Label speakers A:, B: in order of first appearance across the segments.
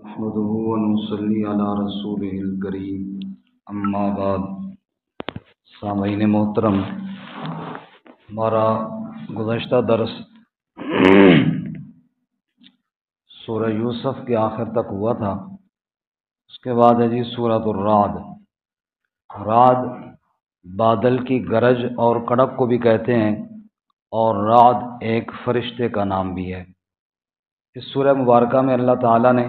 A: نحمده ونصلي على رسوله الكريم اما بعد۔ سامعین محترم، ہمارا گزشتہ درس سورہ یوسف کے آخر تک ہوا تھا۔ اس کے بعد ہے جی سورۃ الرعد۔ رعد بادل کی گرج اور کڑک کو بھی کہتے ہیں، اور رعد ایک فرشتے کا نام بھی ہے۔ اس سورہ مبارکہ میں اللہ تعالیٰ نے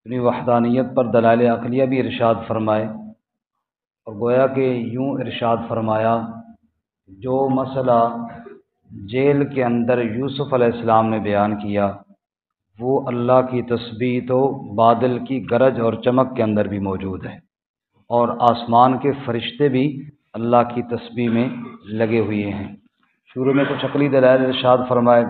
A: اپنی وحدانیت پر دلائل عقلیہ بھی ارشاد فرمائے، اور گویا کہ یوں ارشاد فرمایا، جو مسئلہ جیل کے اندر یوسف علیہ السلام نے بیان کیا وہ اللہ کی تسبیح تو بادل کی گرج اور چمک کے اندر بھی موجود ہے، اور آسمان کے فرشتے بھی اللہ کی تسبیح میں لگے ہوئے ہیں۔ شروع میں کچھ عقلی دلائل ارشاد فرمائے،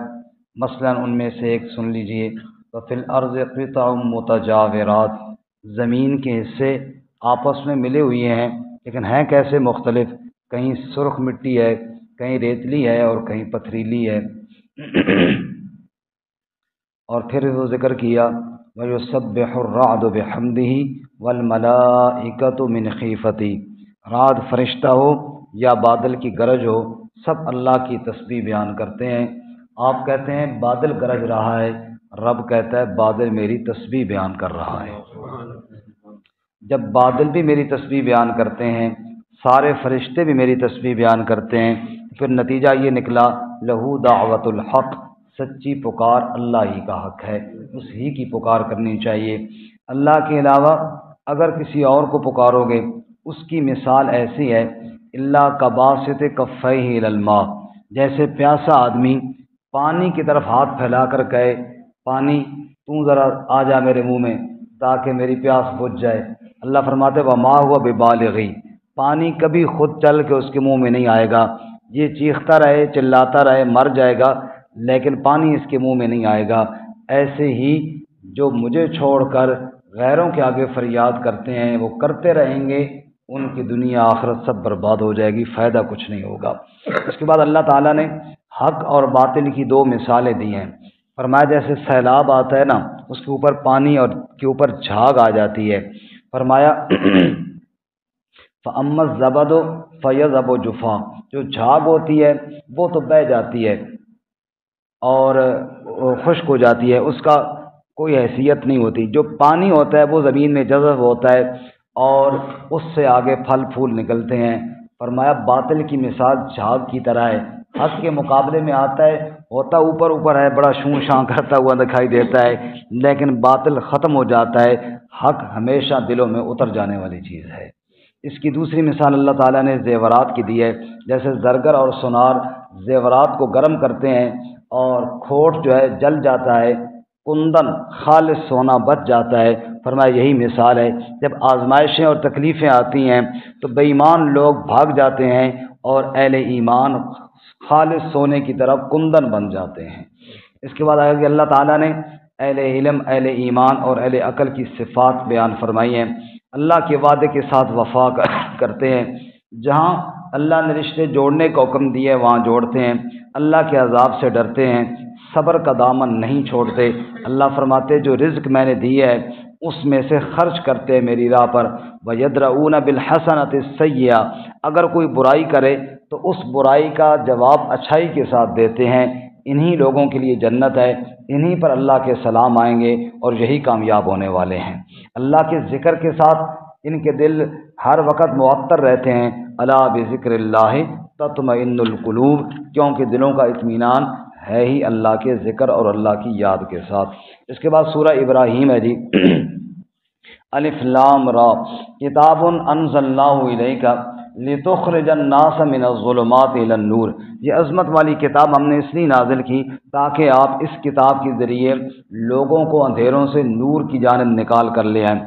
A: مثلا ان میں سے ایک سن لیجئے، وَفِي الْأَرْضِ قِطَعٌ مُتَجَاوِرَاتٌ، زمین کے حصے آپس میں ملے ہوئے ہیں لیکن ہیں کیسے مختلف، کہیں سرخ مٹی ہے، کہیں ریتلی ہے اور کہیں پتھریلی ہے۔ اور پھر وہ ذکر کیا وَيُسَبِّحُ الرَّعْدُ بِحَمْدِهِ وَالْمَلَائِكَةُ مِنْ خِیفَتِهِ، رعد فرشتہ ہو یا بادل کی گرج ہو، سب اللہ کی تسبیح بیان کرتے ہیں۔ آپ کہتے ہیں بادل گرج رہا ہے، رب کہتا ہے بادل میری تسبیح بیان کر رہا ہے۔ جب بادل بھی میری تسبیح بیان کرتے ہیں، سارے فرشتے بھی میری تسبیح بیان کرتے ہیں، پھر نتیجہ یہ نکلا لہو دعوت الحق، سچی پکار اللہ ہی کا حق ہے، اس ہی کی پکار کرنی چاہیے۔ اللہ کے علاوہ اگر کسی اور کو پکارو گے اس کی مثال ایسی ہے، اللہ کباسط کفیہ الی الماء، جیسے پیاسا آدمی پانی کی طرف ہاتھ پھیلا کر کہے پانی تو ذرا آ جا میرے منہ میں تاکہ میری پیاس بجھ جائے۔ اللہ فرماتے وما ہوا ببالغی، پانی کبھی خود چل کے اس کے منہ میں نہیں آئے گا، یہ چیختا رہے چلاتا رہے مر جائے گا لیکن پانی اس کے منہ میں نہیں آئے گا۔ ایسے ہی جو مجھے چھوڑ کر غیروں کے آگے فریاد کرتے ہیں وہ کرتے رہیں گے، ان کی دنیا آخرت سب برباد ہو جائے گی، فائدہ کچھ نہیں ہوگا۔ اس کے بعد اللہ تعالیٰ نے حق اور باطل کی دو مثالیں دی ہیں۔ فرمایا جیسے سیلاب آتا ہے نا، اس کے اوپر پانی اور کے اوپر جھاگ آ جاتی ہے، فرمایا فَأَمَّا الزَّبَدُ فَيَذْهَبُ جُفًّا، جو جھاگ ہوتی ہے وہ تو بہہ جاتی ہے اور خشک ہو جاتی ہے، اس کا کوئی حیثیت نہیں ہوتی۔ جو پانی ہوتا ہے وہ زمین میں جذب ہوتا ہے اور اس سے آگے پھل پھول نکلتے ہیں۔ فرمایا باطل کی مثال جھاگ کی طرح ہے، حق کے مقابلے میں آتا ہے، ہوتا اوپر اوپر ہے، بڑا شوں شاں کرتا ہوا دکھائی دیتا ہے، لیکن باطل ختم ہو جاتا ہے، حق ہمیشہ دلوں میں اتر جانے والی چیز ہے۔ اس کی دوسری مثال اللہ تعالیٰ نے زیورات کی دی ہے، جیسے زرگر اور سونار زیورات کو گرم کرتے ہیں اور کھوٹ جو ہے جل جاتا ہے، کندن خالص سونا بچ جاتا ہے۔ فرمایا یہی مثال ہے، جب آزمائشیں اور تکلیفیں آتی ہیں تو بے ایمان لوگ بھاگ جاتے ہیں اور اہل ایمان خالص سونے کی طرف کندن بن جاتے ہیں۔ اس کے بعد آگے اللہ تعالیٰ نے اہل علم، اہل ایمان اور اہل عقل کی صفات بیان فرمائی ہیں۔ اللہ کے وعدے کے ساتھ وفا کرتے ہیں، جہاں اللہ نے رشتے جوڑنے کا حکم دیا ہے وہاں جوڑتے ہیں، اللہ کے عذاب سے ڈرتے ہیں، صبر کا دامن نہیں چھوڑتے۔ اللہ فرماتے جو رزق میں نے دیا ہے اس میں سے خرچ کرتے ہیں میری راہ پر۔ وَيَدْرَؤُونَ بِالْحَسَنَةِ السَّيِّئَةَ، اگر کوئی برائی کرے تو اس برائی کا جواب اچھائی کے ساتھ دیتے ہیں۔ انہی لوگوں کے لیے جنت ہے، انہی پر اللہ کے سلام آئیں گے اور یہی کامیاب ہونے والے ہیں۔ اللہ کے ذکر کے ساتھ ان کے دل ہر وقت معطر رہتے ہیں۔ الا بذکر اللہ تطمئن القلوب، کیونکہ دلوں کا اطمینان ہے ہی اللہ کے ذکر اور اللہ کی یاد کے ساتھ۔ اس کے بعد سورہ ابراہیم ہے جی الف لام را، کتاب انزلناہ الیک لتخرج الناس من الظلمات الی النور، یہ عظمت والی کتاب ہم نے اس لیے نازل کی تاکہ آپ اس کتاب کے ذریعے لوگوں کو اندھیروں سے نور کی جانب نکال کر لے آئیں۔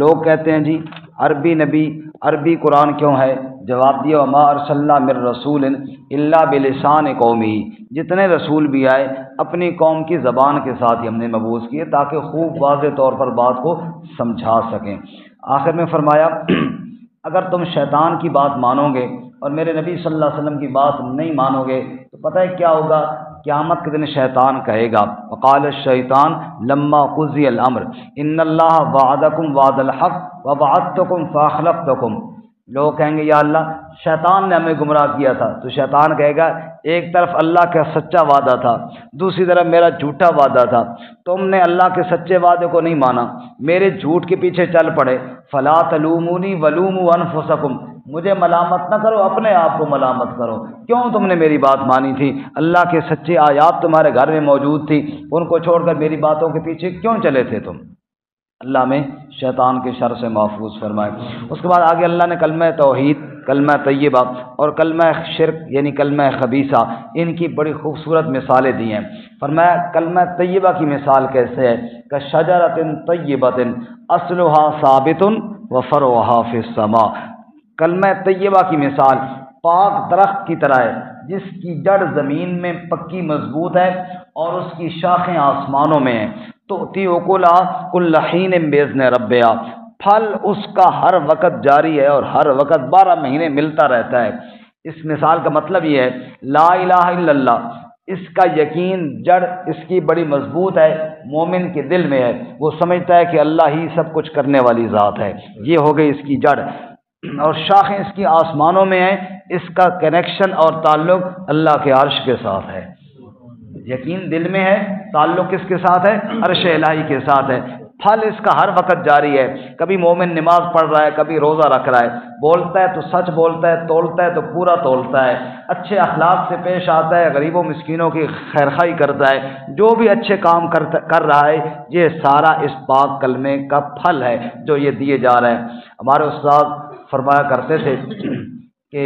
A: لوگ کہتے ہیں جی عربی نبی، عربی قرآن کیوں ہے؟ جواب دیا وما ارسلنا من رسول الا بلسان قومہ، جتنے رسول بھی آئے اپنی قوم کی زبان کے ساتھ ہی ہم نے مبعوث کیے تاکہ خوب واضح طور پر بات کو سمجھا سکیں۔ آخر میں فرمایا اگر تم شیطان کی بات مانو گے اور میرے نبی صلی اللہ علیہ وسلم کی بات نہیں مانو گے تو پتہ ہے کیا ہوگا؟ قیامت کے دن شیطان کہے گا وقال الشیطان لما قضی الامر ان اللہ وعدکم وعد الحق ووعدتکم فاخلفتکم، لوگ کہیں گے یا اللہ شیطان نے ہمیں گمراہ کیا تھا، تو شیطان کہے گا ایک طرف اللہ کا سچا وعدہ تھا، دوسری طرف میرا جھوٹا وعدہ تھا، تم نے اللہ کے سچے وعدے کو نہیں مانا، میرے جھوٹ کے پیچھے چل پڑے، فلا تلومونی ولوموا انفسکم، مجھے ملامت نہ کرو، اپنے آپ کو ملامت کرو، کیوں تم نے میری بات مانی تھی؟ اللہ کے سچے آیات تمہارے گھر میں موجود تھی، ان کو چھوڑ کر میری باتوں کے پیچھے کیوں چلے تھے تم؟ اللہ میں شیطان کے شر سے محفوظ فرمائے۔ اس کے بعد آگے اللہ نے کلمہ توحید، کلمہ طیبہ اور کلمہ شرک یعنی کلمہ خبیثہ، ان کی بڑی خوبصورت مثالیں دی ہیں۔ فرمایا کلمہ طیبہ کی مثال کیسے ہے کہ شجرۃ طیبۃ اصلها ثابت وفرعها فی السماء، کلمہ طیبہ کی مثال پاک درخت کی طرح ہے جس کی جڑ زمین میں پکی مضبوط ہے اور اس کی شاخیں آسمانوں میں ہیں، تؤتی اکلها کل حین باذن ربها، پھل اس کا ہر وقت جاری ہے اور ہر وقت 12 مہینے ملتا رہتا ہے۔ اس مثال کا مطلب یہ ہے لا الہ الا اللہ، اس کا یقین جڑ اس کی بڑی مضبوط ہے، مومن کے دل میں ہے، وہ سمجھتا ہے کہ اللہ ہی سب کچھ کرنے والی ذات ہے، یہ ہو گئی اس کی جڑ، اور شاخیں اس کی آسمانوں میں ہیں، اس کا کنیکشن اور تعلق اللہ کے عرش کے ساتھ ہے۔ یقین دل میں ہے، تعلق کس کے ساتھ ہے؟ عرش الہی کے ساتھ ہے۔ پھل اس کا ہر وقت جاری ہے، کبھی مومن نماز پڑھ رہا ہے، کبھی روزہ رکھ رہا ہے، بولتا ہے تو سچ بولتا ہے، تولتا ہے تو پورا تولتا ہے، اچھے اخلاق سے پیش آتا ہے، غریبوں مسکینوں کی خیرخواہی کرتا ہے، جو بھی اچھے کام کر رہا ہے، یہ سارا اس پاک کلمے کا پھل ہے جو یہ دیے جا رہے ہیں۔ ہمارے استاد فرمایا کرتے تھے کہ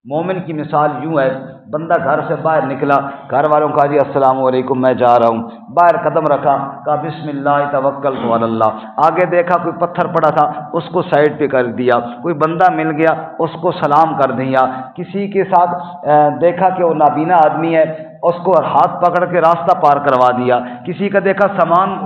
A: مومن کی مثال یوں ہے، بندہ گھر سے باہر نکلا، گھر والوں کا جی السلام علیکم میں جا رہا ہوں، باہر قدم رکھا، کہا بسم اللہ توکلت علی اللہ، آگے دیکھا کوئی پتھر پڑا تھا اس کو سائڈ پہ کر دیا، کوئی بندہ مل گیا اس کو سلام کر دیا، کسی کے ساتھ دیکھا کہ وہ نابینا آدمی ہے اس کو ہاتھ پکڑ کے راستہ پار کروا دیا، کسی کا دیکھا سامان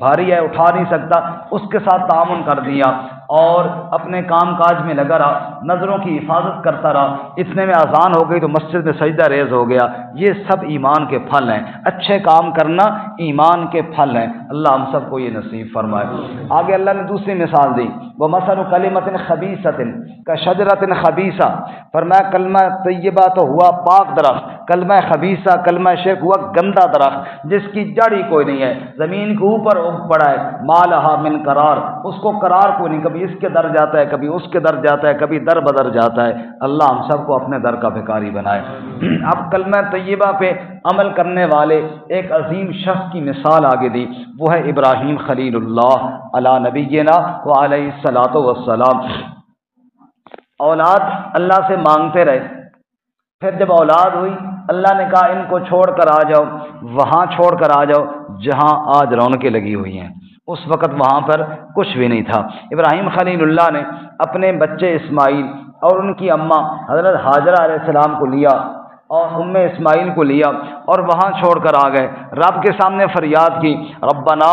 A: بھاری ہے اٹھا نہیں سکتا اس کے ساتھ تعاون کر دیا، اور اپنے کام کاج میں لگا رہا، نظروں کی حفاظت کرتا رہا، اتنے میں اذان ہو گئی تو مسجد میں سجدہ ریز ہو گیا۔ یہ سب ایمان کے پھل ہیں، اچھے کام کرنا ایمان کے پھل ہیں، اللہ ہم سب کو یہ نصیب فرمائے۔ آگے اللہ نے دوسری مثال دی، وَمَثَلُ كَلِمَةٍ خَبِيثَةٍ كَشَجَرَةٍ خَبِيثَةٍ، فرمایا کلمہ طیبہ تو ہوا پاک درخت، کلمہ خبیثہ کلمہ شرک ہوا گندا درخت جس کی جڑ ہی کوئی نہیں ہے، زمین کے اوپر اگ پڑا ہے، مالہا من قرار، اس کو قرار کوئی نہیں، کبھی اس کے در جاتا ہے کبھی اس کے در جاتا ہے، کبھی در بدر جاتا ہے، اللہ ہم سب کو اپنے در کا بھکاری بنائے۔ اب کلمہ طیبہ پہ عمل کرنے والے ایک عظیم شخص کی مثال آگے دی، وہ ہے ابراہیم خلیل اللہ علی نبینا وعلیہ الصلاۃ والسلام۔ اولاد اللہ سے مانگتے رہے، پھر جب اولاد ہوئی اللہ نے کہا ان کو چھوڑ کر آ جاؤ، وہاں چھوڑ کر آ جاؤ جہاں آج رونقیں لگی ہوئی ہیں، اس وقت وہاں پر کچھ بھی نہیں تھا۔ ابراہیم خلیل اللہ نے اپنے بچے اسماعیل اور ان کی اماں حضرت حاجرہ علیہ السلام کو لیا اور اسماعیل کو لیا اور وہاں چھوڑ کر آ گئے، رب کے سامنے فریاد کی، ربنا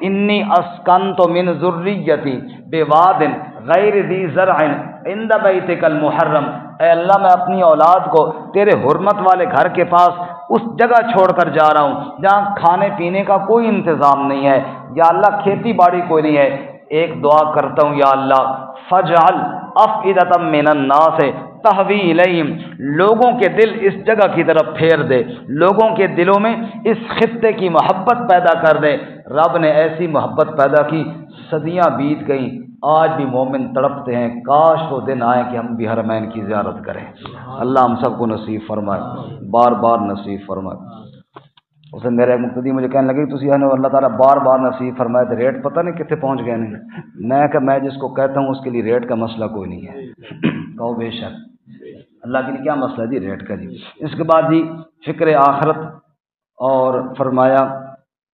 A: انی اسکنت من ذریتی بواد غیر ذی زرع عند بیتک المحرم، اے اللہ میں اپنی اولاد کو تیرے حرمت والے گھر کے پاس اس جگہ چھوڑ کر جا رہا ہوں جہاں کھانے پینے کا کوئی انتظام نہیں ہے، یا اللہ کھیتی باڑی کوئی نہیں ہے، ایک دعا کرتا ہوں یا اللہ فجعل افئدۃ من الناس تہوی الیہم، لوگوں کے دل اس جگہ کی طرف پھیر دے، لوگوں کے دلوں میں اس خطے کی محبت پیدا کر دے۔ رب نے ایسی محبت پیدا کی، صدیاں بیت گئیں، آج بھی مومن تڑپتے ہیں، کاش وہ دن آئے کہ ہم بھی حرمین کی زیارت کریں۔ اللہ ہم سب کو نصیب فرمائے، بار بار نصیب فرمائے۔ اسے میرے مقتدی مجھے کہنے لگے تسی اللہ تعالیٰ بار بار نصیب فرمائے تو ریٹ پتہ نہیں کتنے پہنچ گئے نہیں، میں کہ میں جس کو کہتا ہوں اس کے لیے ریٹ کا مسئلہ کوئی نہیں ہے، کہو بے شک اللہ کے لیے کیا مسئلہ جی ریٹ کا جی۔ اس کے بعد جی فکر آخرت، اور فرمایا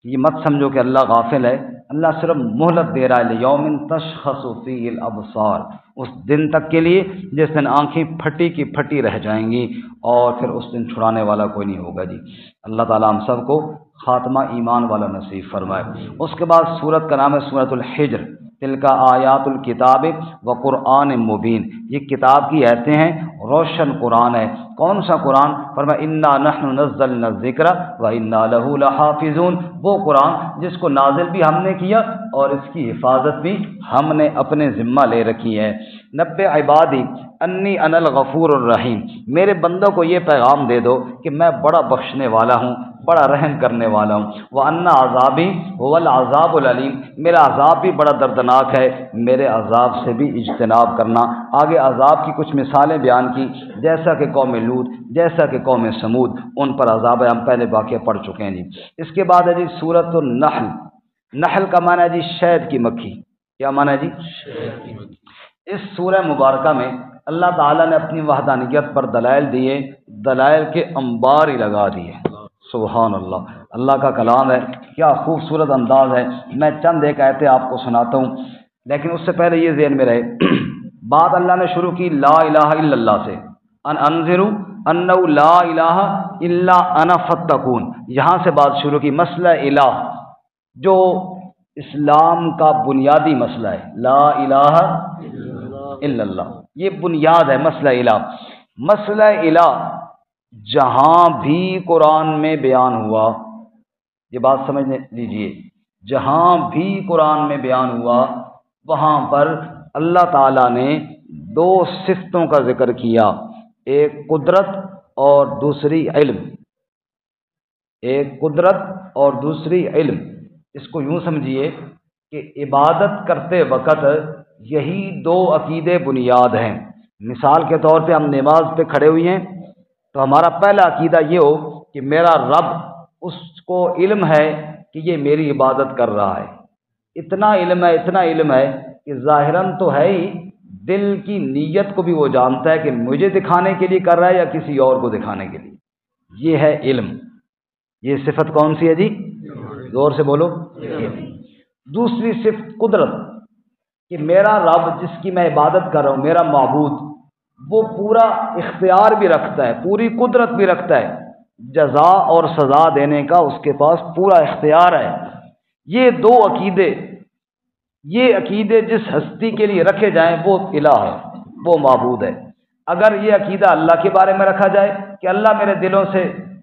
A: یہ مت سمجھو کہ اللہ غافل ہے، اللہ صرف مہلت دے رہا ہے، لیوم تشخص فیہ الابصار، اس دن تک کے لیے جس دن آنکھیں پھٹی کی پھٹی رہ جائیں گی اور پھر اس دن چھڑانے والا کوئی نہیں ہوگا جی۔ اللہ تعالیٰ ہم سب کو خاتمہ ایمان والا نصیب فرمائے۔ اس کے بعد سورت کا نام ہے سورۃ الحجر، تلک آیات الکتاب و قرآن مبین، یہ کتاب کی آیتیں ہیں، روشن قرآن ہے۔ کون سا قرآن؟ فرمایا انا نحن نزلنا الذکر و انا لہ لحافظون، وہ قرآن جس کو نازل بھی ہم نے کیا اور اس کی حفاظت بھی ہم نے اپنے ذمہ لے رکھی ہے۔ نبئ عبادی انی انا الغفور الرحیم، میرے بندوں کو یہ پیغام دے دو کہ میں بڑا بخشنے والا ہوں، بڑا رحم کرنے والا ہوں۔ وَأَنَّ عَذَابِي هُوَ الْعَذَابُ الْأَلِيمُ، میرا عذاب بھی بڑا دردناک ہے، میرے عذاب سے بھی اجتناب کرنا۔ آگے عذاب کی کچھ مثالیں بیان کی، جیسا کہ قوم لوط، جیسا کہ قوم سمود، ان پر عذاب ہے، ہم پہلے واقعہ پڑھ چکے ہیں جی۔ اس کے بعد ہے جی سورۃ النحل۔ نحل کا معنی ہے جی شہد کی مکھی، کیا معنی ہے جی؟ شہد کی مکھی۔ اس سورہ مبارکہ میں اللہ تعالیٰ نے اپنی وحدانیت پر دلائل دیے، دلائل کے انبار ہی لگا دیے۔ سبحان اللہ، اللہ کا کلام ہے، کیا خوبصورت انداز ہے۔ میں چند ایک آیتیں آپ کو سناتا ہوں، لیکن اس سے پہلے یہ ذہن میں رہے، بات اللہ نے شروع کی لا الہ الا اللہ سے، ان انذروا انہ لا الہ الا انا فاتقون، یہاں سے بات شروع کی۔ مسئلہ الہ جو اسلام کا بنیادی مسئلہ ہے، لا الہ الا اللہ، یہ بنیاد ہے مسئلہ الہ۔ مسئلہ الہ جہاں بھی قرآن میں بیان ہوا، یہ بات سمجھ لیجئے، جہاں بھی قرآن میں بیان ہوا وہاں پر اللہ تعالیٰ نے دو صفتوں کا ذکر کیا، ایک قدرت اور دوسری علم، ایک قدرت اور دوسری علم۔ اس کو یوں سمجھیے کہ عبادت کرتے وقت یہی دو عقیدے بنیاد ہیں۔ مثال کے طور پہ ہم نماز پہ کھڑے ہوئے ہیں تو ہمارا پہلا عقیدہ یہ ہو کہ میرا رب، اس کو علم ہے کہ یہ میری عبادت کر رہا ہے، اتنا علم ہے، اتنا علم ہے کہ ظاہراً تو ہے ہی، دل کی نیت کو بھی وہ جانتا ہے کہ مجھے دکھانے کے لیے کر رہا ہے یا کسی اور کو دکھانے کے لیے، یہ ہے علم۔ یہ صفت کون سی ہے جی؟ زور سے بولو۔ دوسری صفت قدرت، کہ میرا رب جس کی میں عبادت کر رہا ہوں، میرا معبود، وہ پورا اختیار بھی رکھتا ہے، پوری قدرت بھی رکھتا ہے، جزا اور سزا دینے کا اس کے پاس پورا اختیار ہے۔ یہ دو عقیدے، یہ عقیدے جس ہستی کے لیے رکھے جائیں وہ الہ ہے، وہ معبود ہے۔ اگر یہ عقیدہ اللہ کے بارے میں رکھا جائے کہ اللہ میرے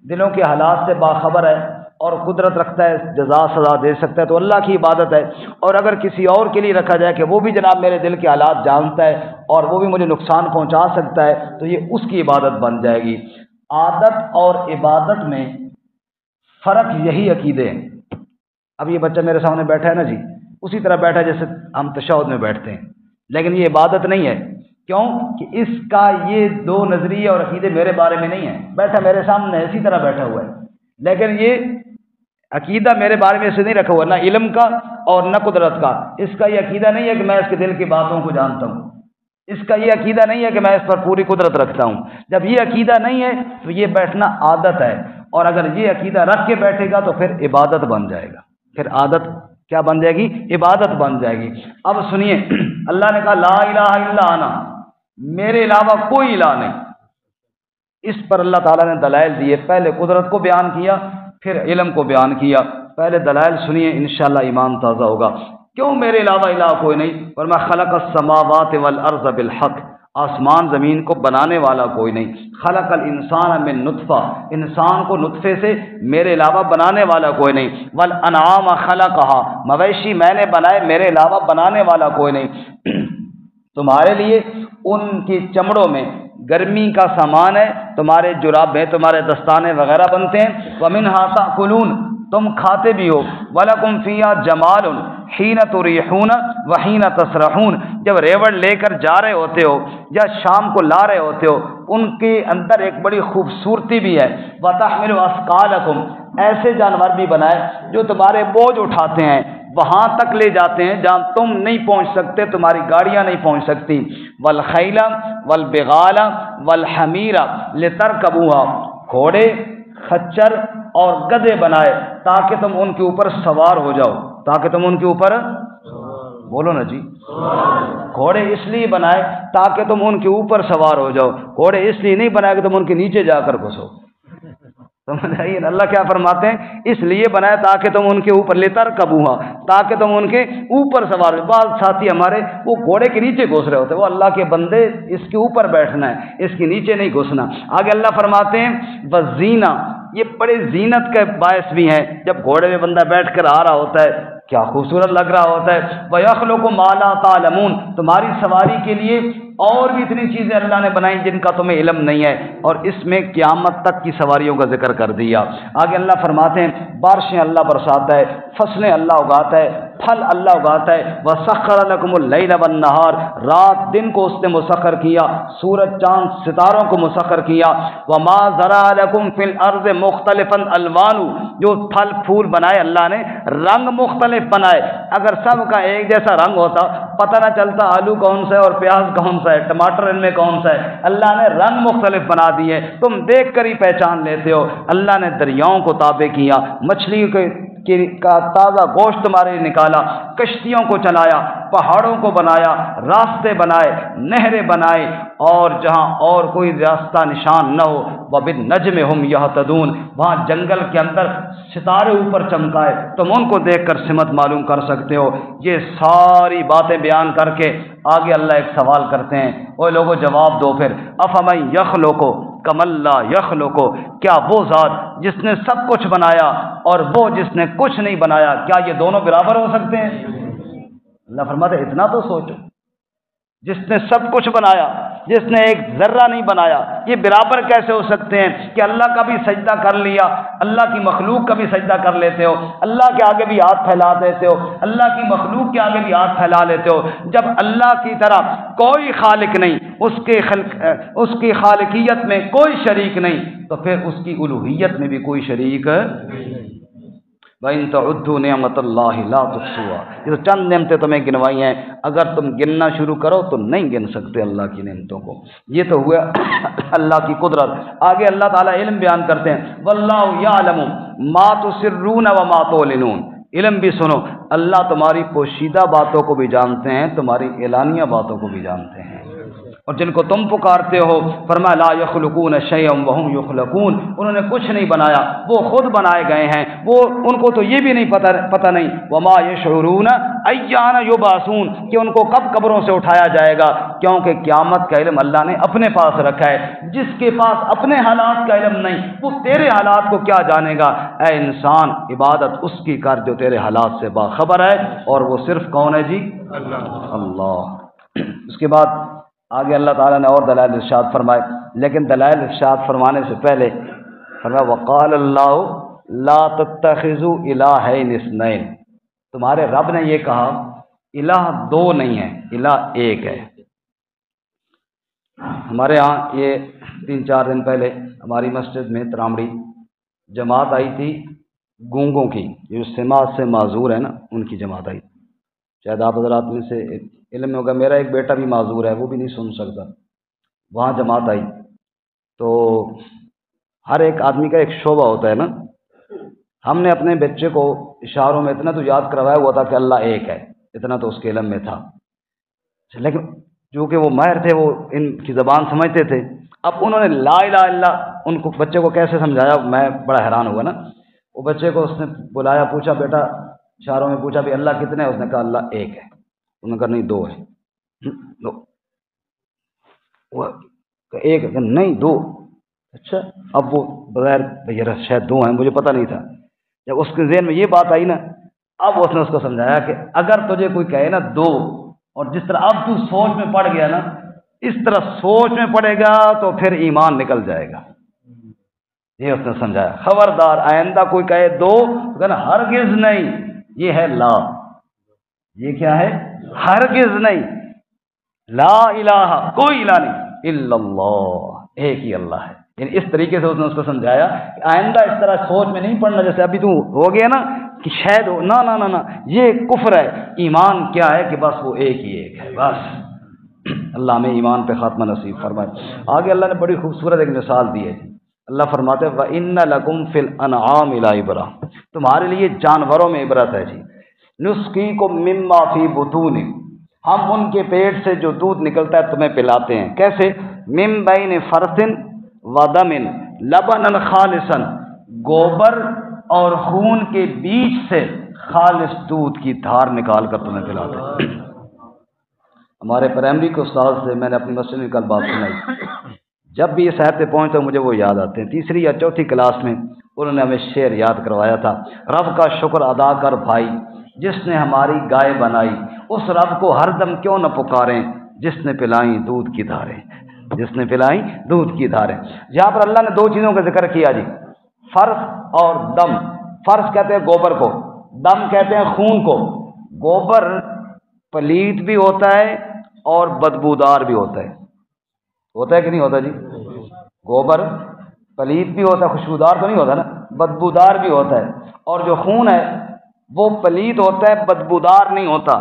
A: دلوں کے حالات سے باخبر ہے اور قدرت رکھتا ہے، جزا سزا دے سکتا ہے، تو اللہ کی عبادت ہے۔ اور اگر کسی اور کے لیے رکھا جائے کہ وہ بھی جناب میرے دل کے حالات جانتا ہے اور وہ بھی مجھے نقصان پہنچا سکتا ہے، تو یہ اس کی عبادت بن جائے گی۔ عادت اور عبادت میں فرق یہی عقیدے ہیں۔ اب یہ بچہ میرے سامنے بیٹھا ہے نا جی، اسی طرح بیٹھا ہے جیسے ہم تشہد میں بیٹھتے ہیں، لیکن یہ عبادت نہیں ہے۔ کیوں؟ کہ اس کا یہ دو نظریے اور عقیدے میرے بارے میں نہیں ہیں، بیٹھا میرے سامنے اسی طرح بیٹھا ہوا ہے، لیکن یہ عقیدہ میرے بارے میں سے نہیں رکھا ہوا، نہ علم کا اور نہ قدرت کا۔ اس کا یہ عقیدہ نہیں ہے کہ میں اس کے دل کی باتوں کو جانتا ہوں، اس کا یہ عقیدہ نہیں ہے کہ میں اس پر پوری قدرت رکھتا ہوں۔ جب یہ عقیدہ نہیں ہے تو یہ بیٹھنا عادت ہے، اور اگر یہ عقیدہ رکھ کے بیٹھے گا تو پھر عبادت بن جائے گا، پھر عادت کیا بن جائے گی؟ عبادت بن جائے گی۔ اب سنیے، اللہ نے کہا لا الہ الا انا، میرے علاوہ کوئی الہ نہیں۔ اس پر اللہ تعالیٰ نے دلائل دیے، پہلے قدرت کو بیان کیا، پھر علم کو بیان کیا۔ پہلے دلائل سنیے، انشاءاللہ ایمان تازہ ہوگا۔ کیوں میرے علاوہ الہ کوئی نہیں؟ فرمایا خلق السماوات والارض بالحق، آسمان زمین کو بنانے والا کوئی نہیں۔ خلق الانسان من نطفہ، انسان کو نطفے سے میرے علاوہ بنانے والا کوئی نہیں۔ والانعام خلقہا، مویشی میں نے بنائے، میرے علاوہ بنانے والا کوئی نہیں۔ تمہارے لیے ان کی چمڑوں میں گرمی کا سامان ہے، تمہارے جرابیں، تمہارے دستانے وغیرہ بنتے ہیں۔ وَمِنْهَا تَأْكُلُونَ، تم کھاتے بھی ہو۔ وَلَكُمْ فِيهَا جَمَالٌ حِينَ تُرِيحُونَ وَحِينَ تَسْرَحُونَ، جب ریوڑ لے کر جا رہے ہوتے ہو یا شام کو لا رہے ہوتے ہو، ان کے اندر ایک بڑی خوبصورتی بھی ہے۔ وَتَحْمِلُ أَثْقَالَكُمْ، ایسے جانور بھی بنائے جو تمہارے بوجھ اٹھاتے ہیں، وہاں تک لے جاتے ہیں جہاں تم نہیں پہنچ سکتے، تمہاری گاڑیاں نہیں پہنچ سکتی۔ والخیل والبغال والحمیر لترکبوها، گھوڑے، خچر اور گدھے بنائے تاکہ تم ان کے اوپر سوار ہو جاؤ، تاکہ تم ان کے اوپر، بولو نا جی، گھوڑے اس لیے بنائے تاکہ تم ان کے اوپر سوار ہو جاؤ، گھوڑے اس لیے نہیں بنائے کہ تم ان کے نیچے جا کر گھسو۔ سمجھ آئیے نا؟ اللہ کیا فرماتے ہیں؟ اس لیے بنایا تاکہ تم ان کے اوپر لترکبوہا، تاکہ تم ان کے اوپر سوار ہو۔ بعض ساتھی ہمارے وہ گھوڑے کے نیچے گھس رہے ہوتے ہیں، وہ اللہ کے بندے اس کے اوپر بیٹھنا ہے، اس کے نیچے نہیں گھسنا۔ آگے اللہ فرماتے ہیں وزینہ، یہ بڑے زینت کا باعث بھی ہیں، جب گھوڑے میں بندہ بیٹھ کر آ رہا ہوتا ہے کیا خوبصورت لگ رہا ہوتا ہے۔ وَيَخْلُقُ مَا لَا تَعْلَمُونَ، تمہاری سواری کے لیے اور بھی اتنی چیزیں اللہ نے بنائی جن کا تمہیں علم نہیں ہے، اور اس میں قیامت تک کی سواریوں کا ذکر کر دیا۔ آگے اللہ فرماتے ہیں بارشیں اللہ برساتا ہے، فصلیں اللہ اگاتا ہے، پھل اللہ اگاتا ہے۔ وَسَخَّرَ لَكُمُ اللَّيْلَ وَالنَّهَارَ، رات دن کو اس نے مسخر کیا، سورج چاند ستاروں کو مسخر کیا۔ وَمَا زَرَعَ لَكُمْ فِي الْأَرْضِ مُخْتَلِفًا أَلْوَانُهُ، جو پھل پھول بنائے اللہ نے رنگ مختلف بنائے، اگر سب کا ایک جیسا رنگ ہوتا پتہ نہ چلتا آلو کون سا ہے اور پیاز کون سا ہے، ٹماٹر ان میں کون سا ہے۔ اللہ نے رنگ مختلف بنا دیے، تم دیکھ کر ہی پہچان لیتے ہو۔ اللہ نے دریاؤں کو تابع کیا، مچھلی کا تازہ گوشت تمہارے لیے نکالا، کشتیوں کو چلایا، پہاڑوں کو بنایا، راستے بنائے، نہریں بنائے، اور جہاں اور کوئی راستہ نشان نہ ہو وَبِالنَّجْمِ هُمْ يَهْتَدُونَ، وہاں جنگل کے اندر ستارے اوپر چمکائے، تم ان کو دیکھ کر سمت معلوم کر سکتے ہو۔ یہ ساری باتیں بیان کر کے آگے اللہ ایک سوال کرتے ہیں، اوے لوگوں جواب دو پھر، افمن یخلق کمن لا یخلق، کیا وہ ذات جس نے سب کچھ بنایا اور وہ جس نے کچھ نہیں بنایا، کیا یہ دونوں برابر ہو سکتے ہیں؟ اللہ فرماتے ہیں اتنا تو سوچو، جس نے سب کچھ بنایا، جس نے ایک ذرہ نہیں بنایا، یہ برابر کیسے ہو سکتے ہیں کہ اللہ کا بھی سجدہ کر لیا، اللہ کی مخلوق کا بھی سجدہ کر لیتے ہو، اللہ کے آگے بھی ہاتھ پھیلا دیتے ہو، اللہ کی مخلوق کے آگے بھی ہاتھ پھیلا لیتے ہو، جب اللہ کی طرح کوئی خالق نہیں، اس کی خالقیت میں کوئی شریک نہیں، تو پھر اس کی الوہیت میں بھی کوئی شریک وَإِن تَعُدُّوا نِعْمَتَ اللَّهِ لَا تُحْصُوهَا، یہ تو چند نعمتیں تمہیں گنوائی ہیں، اگر تم گننا شروع کرو تو نہیں گن سکتے اللہ کی نعمتوں کو۔ یہ تو ہوا اللہ کی قدرت۔ آگے اللہ تعالیٰ علم بیان کرتے ہیں وَاللَّهُ يَعْلَمُ مَا تُسِرُّونَ وَمَا تُعْلِنُونَ، علم بھی سنو، اللہ تمہاری پوشیدہ باتوں کو بھی جانتے ہیں، تمہاری اعلانیہ باتوں کو بھی جانتے ہیں، اور جن کو تم پکارتے ہو فرمایا لا یخلقون شیئا وهم یخلقون، انہوں نے کچھ نہیں بنایا، وہ خود بنائے گئے ہیں، وہ ان کو تو یہ بھی نہیں پتہ نہیں وما یشعرون ایان یبعثون، کہ ان کو کب قبروں سے اٹھایا جائے گا، کیونکہ قیامت کا علم اللہ نے اپنے پاس رکھا ہے۔ جس کے پاس اپنے حالات کا علم نہیں وہ تیرے حالات کو کیا جانے گا؟ اے انسان عبادت اس کی کر جو تیرے حالات سے باخبر ہے، اور وہ صرف کون ہے جی؟ اللہ۔ اس کے بعد آگے اللہ تعالیٰ نے اور دلائل ارشاد فرمائے، لیکن دلائل ارشاد فرمانے سے پہلے فرمایا وقال اللہ لا تتخذوا الہین اثنین، تمہارے رب نے یہ کہا الہ دو نہیں ہے، الہ ایک ہے۔ ہمارے ہاں یہ 3-4 دن پہلے ہماری مسجد میں ترامڑی جماعت آئی تھی گونگوں کی، جو سماعت سے معذور ہے نا، ان کی جماعت آئی، شاید آپ حضرات میں سے علم میں ہوگا، میرا ایک بیٹا بھی معذور ہے، وہ بھی نہیں سن سکتا، وہاں جماعت آئی تو ہر ایک آدمی کا ایک شعبہ ہوتا ہے نا، ہم نے اپنے بچے کو اشاروں میں اتنا تو یاد کروایا ہوا تھا کہ اللہ ایک ہے، اتنا تو اس کے علم میں تھا، لیکن چونکہ وہ ماہر تھے، وہ ان کی زبان سمجھتے تھے، اب انہوں نے لا الہ الا ان کو بچے کو کیسے سمجھایا، میں بڑا حیران ہوا نا۔ وہ بچے کو اس نے بلایا، پوچھا بیٹا اشاروں میں پوچھا بھی اللہ کتنے ہیں، اس نے کہا اللہ ایک ہے، انہوں نے کہا نہیں دو ہے، ایک ہے نہیں دو، اچھا اب وہ بغیر شاید دو ہیں، مجھے پتہ نہیں تھا، جب اس کے ذہن میں یہ بات آئی نا، اب اس نے اس کو سمجھایا کہ اگر تجھے کوئی کہے نا دو، اور جس طرح اب تو سوچ میں پڑ گیا نا، اس طرح سوچ میں پڑے گا تو پھر ایمان نکل جائے گا، یہ اس نے سمجھایا۔ خبردار آئندہ کوئی کہے دو تو کہنا ہرگز نہیں، یہ ہے لا، یہ کیا ہے؟ ہرگز نہیں، لا الہ، کوئی الہ نہیں الا اللہ، ایک ہی اللہ ہے۔ یعنی اس طریقے سے اس نے اس کو سمجھایا کہ آئندہ اس طرح سوچ میں نہیں پڑنا، جیسے ابھی تو ہو گیا نا کہ شاید ہو، نہ نہ نہ، یہ کفر ہے، ایمان کیا ہے کہ بس وہ ایک ہی ایک ہے، بس۔ اللہ ہمیں ایمان پہ خاتمہ نصیب فرمائے۔ آگے اللہ نے بڑی خوبصورت ایک مثال دی ہے، اللہ فرماتے ہیں وَإِنَّ لَكُمْ فِي الْأَنْعَامِ لَعِبْرَةً، تمہارے لیے جانوروں میں عبرت ہے جی۔ نُسْقِيكُم مِّمَّا فِي بُطُونِ، ہم ان کے پیٹ سے جو دودھ نکلتا ہے تمہیں پلاتے ہیں، کیسے؟ مِن بَيْنِ فَرْثٍ وَدَمٍ لَبَنًا خَالِصًا، گوبر اور خون کے بیچ سے خالص دودھ کی دھار نکال کر تمہیں پلاتے۔ ہمارے پرائمری کے استاد سے میں نے اپنی مسجد میں کل بات سنائی، جب بھی اس آیت پہ پہنچتا مجھے وہ یاد آتے ہیں۔ تیسری یا چوتھی کلاس میں انہوں نے ہمیں شعر یاد کروایا تھا، رب کا شکر ادا کر بھائی جس نے ہماری گائے بنائی، اس رب کو ہر دم کیوں نہ پکاریں جس نے پلائیں دودھ کی دھاریں، جس نے پلائیں دودھ کی دھاریں۔ یہاں پر اللہ نے دو چیزوں کا ذکر کیا جی، فرث اور دم۔ فرث کہتے ہیں گوبر کو، دم کہتے ہیں خون کو۔ گوبر پلید بھی ہوتا ہے اور بدبودار بھی ہوتا ہے کہ نہیں ہوتا جی؟ گوبر پلید بھی ہوتا ہے، خوشبودار تو نہیں ہوتا نا، بدبودار بھی ہوتا ہے، اور جو خون ہے وہ پلید ہوتا ہے، بدبودار نہیں ہوتا۔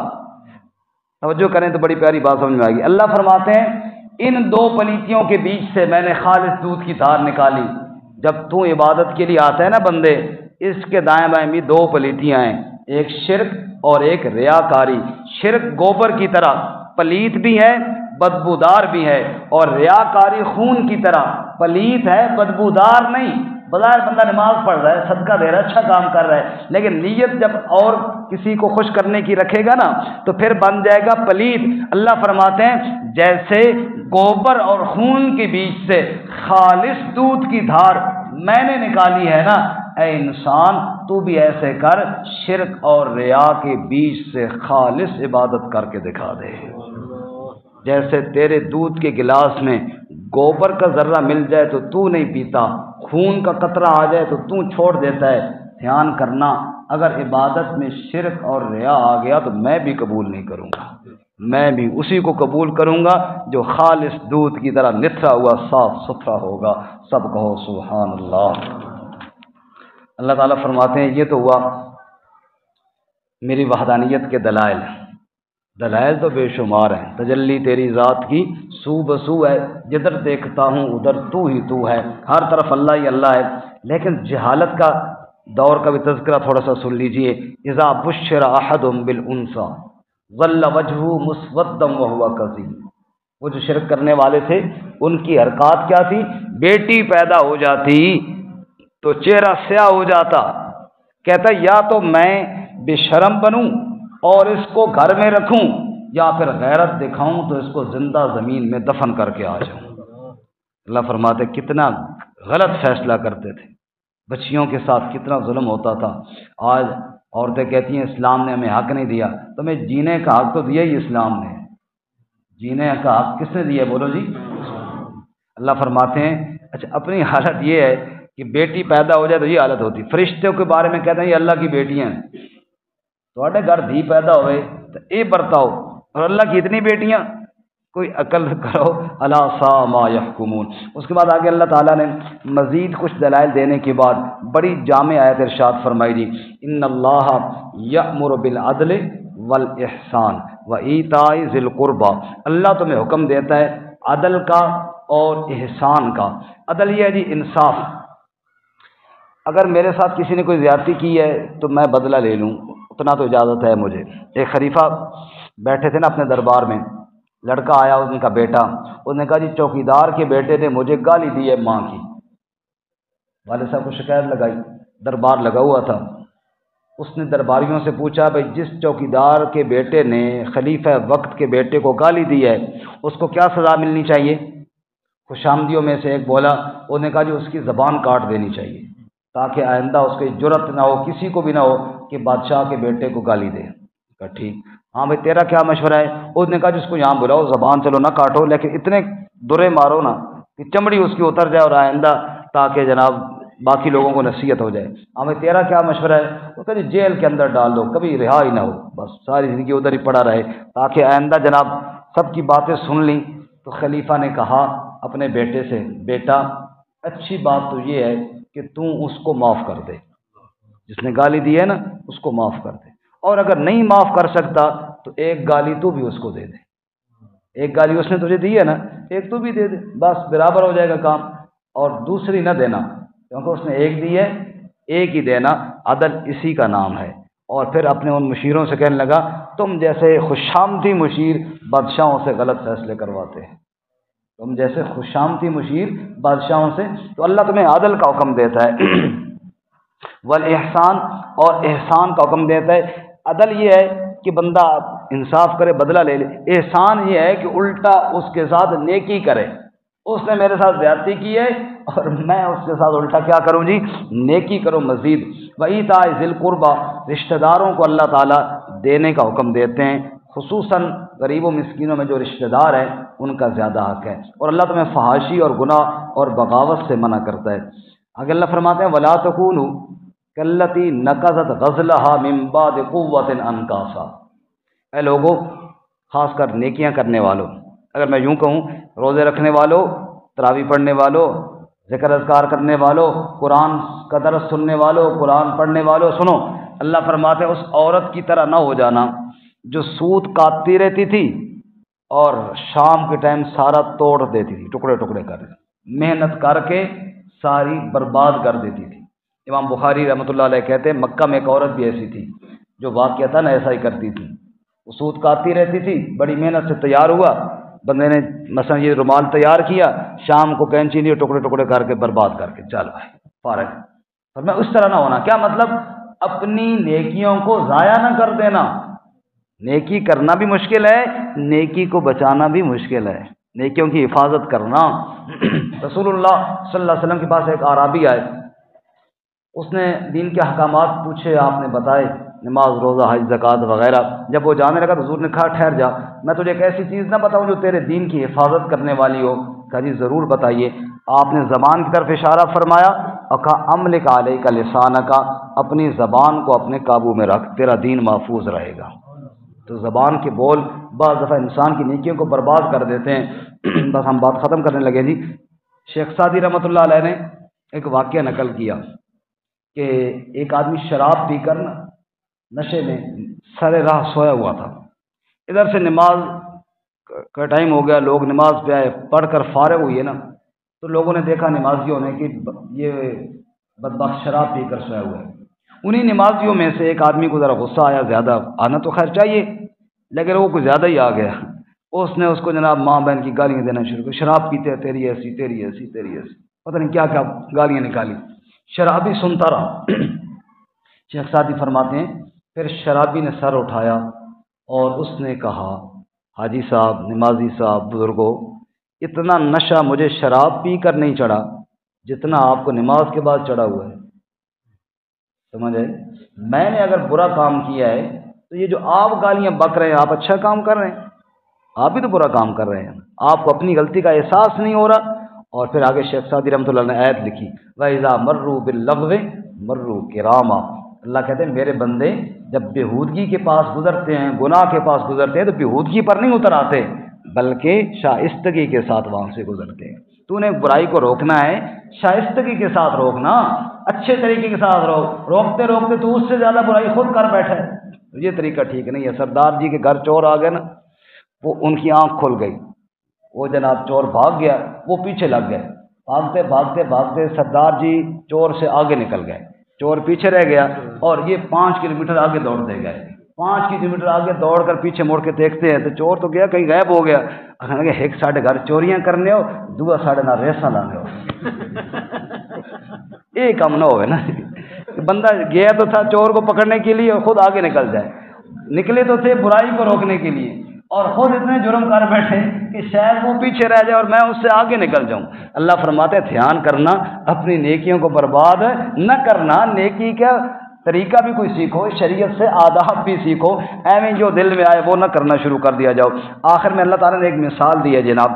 A: توجہ کریں تو بڑی پیاری بات سمجھ میں آئے گی۔ اللہ فرماتے ہیں ان دو پلیتیوں کے بیچ سے میں نے خالص دودھ کی دھار نکالی۔ جب تو عبادت کے لیے آتا ہے نا بندے، اس کے دائیں بائیں بھی دو پلیتیاں ہیں، ایک شرک اور ایک ریاکاری۔ شرک گوبر کی طرح پلیت بھی ہے، بدبودار بھی ہے، اور ریاکاری خون کی طرح پلیت ہے، بدبودار نہیں۔ بظاہر بندہ نماز پڑھ رہا ہے، صدقہ دے رہا ہے، اچھا کام کر رہا ہے، لیکن نیت جب اور کسی کو خوش کرنے کی رکھے گا نا تو پھر بن جائے گا پلید۔ اللہ فرماتے ہیں جیسے گوبر اور خون کے بیچ سے خالص دودھ کی دھار میں نے نکالی ہے نا، اے انسان تو بھی ایسے کر، شرک اور ریا کے بیچ سے خالص عبادت کر کے دکھا دے۔ جیسے تیرے دودھ کے گلاس میں گوبر کا ذرہ مل جائے تو تو نہیں پیتا، خون کا قطرہ آ جائے تو تو چھوڑ دیتا ہے۔ دھیان کرنا، اگر عبادت میں شرک اور ریا آ گیا تو میں بھی قبول نہیں کروں گا، میں بھی اسی کو قبول کروں گا جو خالص دودھ کی طرح نتھرا ہوا صاف ستھرا ہوگا۔ سب کہو سبحان اللہ۔ اللہ تعالیٰ فرماتے ہیں یہ تو ہوا میری وحدانیت کے دلائل، دلائل تو بے شمار ہیں، تجلی تیری ذات کی سو بسو ہے، جدھر دیکھتا ہوں ادھر تو ہی تو ہے، ہر طرف اللہ ہی اللہ ہے۔ لیکن جہالت کا دور کا بھی تذکرہ تھوڑا سا سن لیجئے۔ اذا بشر احدهم بالانثى ظل وجهه مسودا وهو كظيم، وہ جو شرک کرنے والے تھے ان کی حرکات کیا تھی؟ بیٹی پیدا ہو جاتی تو چہرہ سیاہ ہو جاتا، کہتا یا تو میں بے شرم بنوں اور اس کو گھر میں رکھوں، یا پھر غیرت دکھاؤں تو اس کو زندہ زمین میں دفن کر کے آ جاؤں۔ اللہ فرماتے کتنا غلط فیصلہ کرتے تھے، بچیوں کے ساتھ کتنا ظلم ہوتا تھا۔ آج عورتیں کہتی ہیں اسلام نے ہمیں حق نہیں دیا، تمہیں جینے کا حق تو دیا ہی اسلام نے، جینے کا حق کس نے دیا بولو جی؟ اللہ فرماتے ہیں اچھا اپنی حالت یہ ہے کہ بیٹی پیدا ہو جائے تو یہ حالت ہوتی، فرشتوں کے بارے میں کہتے ہیں یہ اللہ کی بیٹیاں ہیں، تھوڑے گھر دھی پیدا ہوئے تو اے برتاؤ، اور اللہ کی اتنی بیٹیاں، کوئی عقل کرو، الا ساء ما یحکمون۔ اس کے بعد آگے اللہ تعالیٰ نے مزید کچھ دلائل دینے کے بعد بڑی جامع آیت ارشاد فرمائی دی، ان اللہ یأمر بالعدل والاحسان وایتاء ذی القربى، اللہ تمہیں حکم دیتا ہے عدل کا اور احسان کا۔ عدل یہ ہے جی انصاف، اگر میرے ساتھ کسی نے کوئی زیادتی کی ہے تو میں بدلہ لے لوں، اتنا تو اجازت ہے مجھے۔ ایک خلیفہ بیٹھے تھے نا اپنے دربار میں، لڑکا آیا ان کا بیٹا، اس نے کہا جی چوکیدار کے بیٹے نے مجھے گالی دی ہے ماں کی۔ والد صاحب کو شکایت لگائی، دربار لگا ہوا تھا، اس نے درباریوں سے پوچھا بھائی جس چوکیدار کے بیٹے نے خلیفہ وقت کے بیٹے کو گالی دی ہے اس کو کیا سزا ملنی چاہیے؟ خوش آمدیوں میں سے ایک بولا، انہوں نے کہا جی اس کی زبان کاٹ دینی چاہیے تاکہ آئندہ اس کی جرت نہ ہو، کسی کو بھی نہ ہو کہ بادشاہ کے بیٹے کو گالی دے۔ کہا ٹھیک، ہاں بھائی تیرا کیا مشورہ ہے؟ اس نے کہا جس کو یہاں بلاؤ، زبان چلو نہ کاٹو لیکن اتنے درے مارو نا کہ چمڑی اس کی اتر جائے اور آئندہ تاکہ جناب باقی لوگوں کو نصیحت ہو جائے۔ ہاں بھائی تیرا کیا مشورہ ہے؟ وہ کہا جی جیل کے اندر ڈال دو، کبھی رہا ہی نہ ہو، بس ساری زندگی ادھر ہی پڑا رہے تاکہ آئندہ جناب سب کی باتیں سن لیں۔ تو خلیفہ نے کہا اپنے بیٹے سے، بیٹا اچھی بات تو یہ ہے کہ تم اس کو معاف کر دے، جس نے گالی دی ہے نا اس کو معاف کر دے، اور اگر نہیں معاف کر سکتا تو ایک گالی تو بھی اس کو دے دے، ایک گالی اس نے تجھے دی ہے نا ایک تو بھی دے دے، بس برابر ہو جائے گا کام، اور دوسری نہ دینا کیونکہ اس نے ایک دی ہے، ایک ہی دینا، عدل اسی کا نام ہے۔ اور پھر اپنے ان مشیروں سے کہنے لگا تم جیسے خوشامدی مشیر بادشاہوں سے غلط فیصلے کرواتے ہیں، تم جیسے خوشامدی مشیر بادشاہوں سے، تو اللہ تمہیں عدل کا حکم دیتا ہے والاحسان، اور احسان کا حکم دیتا ہے۔ عدل یہ ہے کہ بندہ انصاف کرے، بدلہ لے لے۔ احسان یہ ہے کہ الٹا اس کے ساتھ نیکی کرے، اس نے میرے ساتھ زیادتی کی ہے اور میں اس کے ساتھ الٹا کیا کروں جی، نیکی کروں مزید۔ وَإِيتَاءِ ذِي الْقُرْبَى، رشتہ داروں کو اللہ تعالیٰ دینے کا حکم دیتے ہیں، خصوصاً غریب و مسکینوں میں جو رشتہ دار ہیں ان کا زیادہ حق ہے، اور اللہ تمہیں فحاشی اور گناہ اور بغاوت سے منع کرتا ہے۔ آگے اللہ فرماتے ہیں وَلَا تَكُونُوا كَالَّتِي نَقَضَتْ غَزْلَهَا مِن بَعْدِ قُوَّةٍ أَنْكَاثًا، اے لوگوں، خاص کر نیکیاں کرنے والوں، اگر میں یوں کہوں روزے رکھنے والوں، تراویح پڑھنے والوں، ذکر اذکار کرنے والوں، قرآن کا درس سننے والوں، قرآن پڑھنے والوں، سنو، اللہ فرماتے ہیں اس عورت کی طرح نہ ہو جانا جو سوت کاٹتی رہتی تھی اور شام کے ٹائم سارا توڑ دیتی تھی، ٹکڑے ٹکڑے کر دیتی، محنت کر کے ساری برباد کر دیتی تھی۔ امام بخاری رحمۃ اللہ علیہ کہتے ہیں مکہ میں ایک عورت بھی ایسی تھی جو واقعتاً ایسا ہی کرتی تھی، وہ سوت کاٹتی رہتی تھی، بڑی محنت سے تیار ہوا، بندے نے مثلا یہ رومال تیار کیا، شام کو کینچی لیے ٹکڑے ٹکڑے کر کے برباد کر کے چل بھائی فارغ۔ اور میں اس طرح نہ ہونا، کیا مطلب، اپنی نیکیوں کو ضائع نہ کر دینا۔ نیکی کرنا بھی مشکل ہے، نیکی کو بچانا بھی مشکل ہے، نیکیوں کی حفاظت کرنا۔ رسول اللہ صلی اللہ علیہ وسلم کے پاس ایک اعرابی آئے، اس نے دین کے احکامات پوچھے، آپ نے بتائے، نماز، روزہ، حج، زکوٰۃ وغیرہ۔ جب وہ جانے لگا تو حضور نے کہا ٹھہر جا، میں تجھے ایک ایسی چیز نہ بتاؤں جو تیرے دین کی حفاظت کرنے والی ہو؟ کہا جی ضرور بتائیے۔ آپ نے زبان کی طرف اشارہ فرمایا اور کہا املک علیک لسانک، اپنی زبان کو اپنے قابو میں رکھ، تیرا دین محفوظ رہے گا۔ تو زبان کے بول بعض دفعہ انسان کی نیکیوں کو برباد کر دیتے ہیں۔ بس ہم بات ختم کرنے لگے جی۔ شیخ سعدی رحمۃ اللہ علیہ نے ایک واقعہ نقل کیا کہ ایک آدمی شراب پی کر نشے میں سارے راہ سویا ہوا تھا، ادھر سے نماز کا ٹائم ہو گیا، لوگ نماز پہ آئے، پڑھ کر فارغ ہوئی ہے نا، تو لوگوں نے دیکھا نمازیوں نے کہ یہ بدبخت شراب پی کر سویا ہوا ہے۔ انہی نمازیوں میں سے ایک آدمی کو ذرا غصہ آیا، زیادہ آنا تو خیر چاہیے لیکن وہ کچھ زیادہ ہی آ گیا، اس نے اس کو جناب ماں بہن کی گالیاں دینا شروع کی، شراب پیتے ہیں، تیری ایسی تیری ایسی تیری ایسی، پتہ نہیں کیا کیا گالیاں نکالی، شرابی سنتا رہا۔ شیخ سعدی فرماتے ہیں پھر شرابی نے سر اٹھایا اور اس نے کہا حاجی صاحب، نمازی صاحب، بزرگوں، اتنا نشہ مجھے شراب پی کر نہیں چڑھا جتنا آپ کو نماز کے بعد چڑھا ہوا ہے۔ سمجھے، میں نے اگر برا کام کیا ہے تو یہ جو آپ گالیاں بک رہے ہیں، آپ اچھا کام کر رہے ہیں، آپ بھی تو برا کام کر رہے ہیں، آپ کو اپنی غلطی کا احساس نہیں ہو رہا۔ اور پھر آگے شیخ سعدی رحمۃ اللہ نے آیت لکھی وَإِذَا مَرُّوا بِاللَّغْوِ مَرُّوا كِرَامًا، اللہ کہتے ہیں میرے بندے جب بےہودگی کے پاس گزرتے ہیں، گناہ کے پاس گزرتے ہیں تو بےہودگی پر نہیں اتر آتے بلکہ شائستگی کے ساتھ وہاں سے گزرتے ہیں۔ تو نے برائی کو روکنا ہے، شائستگی کے ساتھ روکنا، اچھے طریقے کے ساتھ روک، روکتے روکتے تو اس سے زیادہ برائی خود کر بیٹھے، یہ طریقہ ٹھیک نہیں ہے۔ سردار جی کے گھر چور آ گئے نا، وہ ان کی آنکھ کھل گئی، وہ جناب چور بھاگ گیا، وہ پیچھے لگ گئے، بھاگتے بھاگتے بھاگتے سردار جی چور سے آگے نکل گئے، چور پیچھے رہ گیا اور یہ 5 کلومیٹر آگے دوڑتے گئے۔ 5 کلومیٹر آگے دوڑ کر پیچھے مڑ کے دیکھتے ہیں تو چور تو گیا کہیں غائب ہو گیا۔ کہ ایک ساڑھے گھر چوریاں کرنے ہو، دوسرا ساڑھے نہ ریساں لانے ہو، ایک کم نہ ہوئے نا۔ بندہ گیا تو تھا چور کو پکڑنے کے لیے اور خود آگے نکل جائے، نکلے تو تھے برائی کو روکنے کے لیے اور خود اتنے جرم کر بیٹھے کہ شاید وہ پیچھے رہ جائے اور میں اس سے آگے نکل جاؤں۔ اللہ فرماتے ہیں دھیان کرنا، اپنی نیکیوں کو برباد نہ کرنا، نیکی کا طریقہ بھی کوئی سیکھو، شریعت سے آداب بھی سیکھو، ایویں جو دل میں آئے وہ نہ کرنا شروع کر دیا جاؤ۔ آخر میں اللہ تعالیٰ نے ایک مثال دی ہے جناب،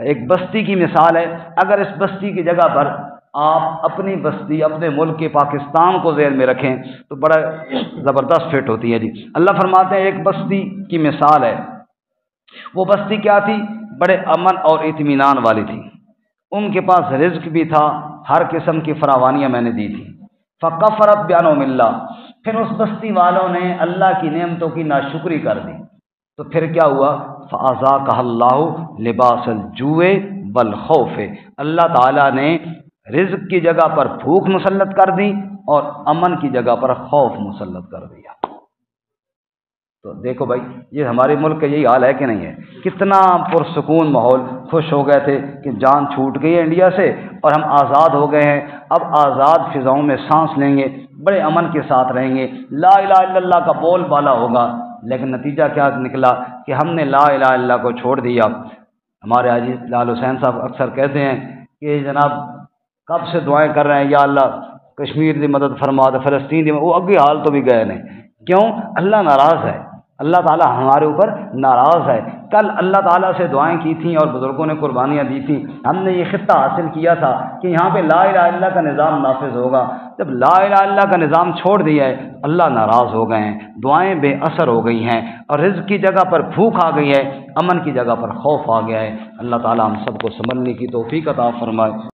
A: ایک بستی کی مثال ہے، اگر اس بستی کی جگہ پر آپ اپنی بستی، اپنے ملک کے پاکستان کو ذہن میں رکھیں تو بڑا زبردست فٹ ہوتی ہے جی۔ اللہ فرماتے ہیں ایک بستی کی مثال ہے، وہ بستی کیا تھی؟ بڑے امن اور اطمینان والی تھی، ان کے پاس رزق بھی تھا، ہر قسم کی فراوانیاں میں نے دی تھی۔ فَكَفَرَتْ بِأَنْعُمِ اللَّهِ، پھر اس بستی والوں نے اللہ کی نعمتوں کی ناشکری کر دی، تو پھر کیا ہوا؟ فَأَذَاقَهَا اللَّهُ لِبَاسَ الْجُوعِ وَالْخَوْفِ، اللہ تعالیٰ نے رزق کی جگہ پر بھوک مسلط کر دی اور امن کی جگہ پر خوف مسلط کر دیا۔ تو دیکھو بھائی یہ ہمارے ملک کا یہی حال ہے کہ نہیں ہے؟ کتنا پرسکون ماحول، خوش ہو گئے تھے کہ جان چھوٹ گئی ہے انڈیا سے اور ہم آزاد ہو گئے ہیں، اب آزاد فضاؤں میں سانس لیں گے، بڑے امن کے ساتھ رہیں گے، لا الہ الا اللہ کا بول بالا ہوگا۔ لیکن نتیجہ کیا نکلا کہ ہم نے لا الہ الا اللہ کو چھوڑ دیا۔ ہمارے حاجی لال حسین صاحب اکثر کہتے ہیں کہ جناب کب سے دعائیں کر رہے ہیں، یا اللہ کشمیر دی مدد فرما دے، فلسطین دی، وہ اگے حال تو بھی گئے نہیں، کیوں؟ اللہ ناراض ہے، اللہ تعالیٰ ہمارے اوپر ناراض ہے۔ کل اللہ تعالیٰ سے دعائیں کی تھیں اور بزرگوں نے قربانیاں دی تھیں، ہم نے یہ خطہ حاصل کیا تھا کہ یہاں پہ لا الہ الا اللہ کا نظام نافذ ہوگا۔ جب لا الہ الا اللہ کا نظام چھوڑ دیا ہے، اللہ ناراض ہو گئے ہیں، دعائیں بے اثر ہو گئی ہیں، اور رزق کی جگہ پر بھوک آ گئی ہے، امن کی جگہ پر خوف آ گیا ہے۔ اللہ تعالیٰ ہم سب کو سنبھلنے کی توفیق عطا فرمائے۔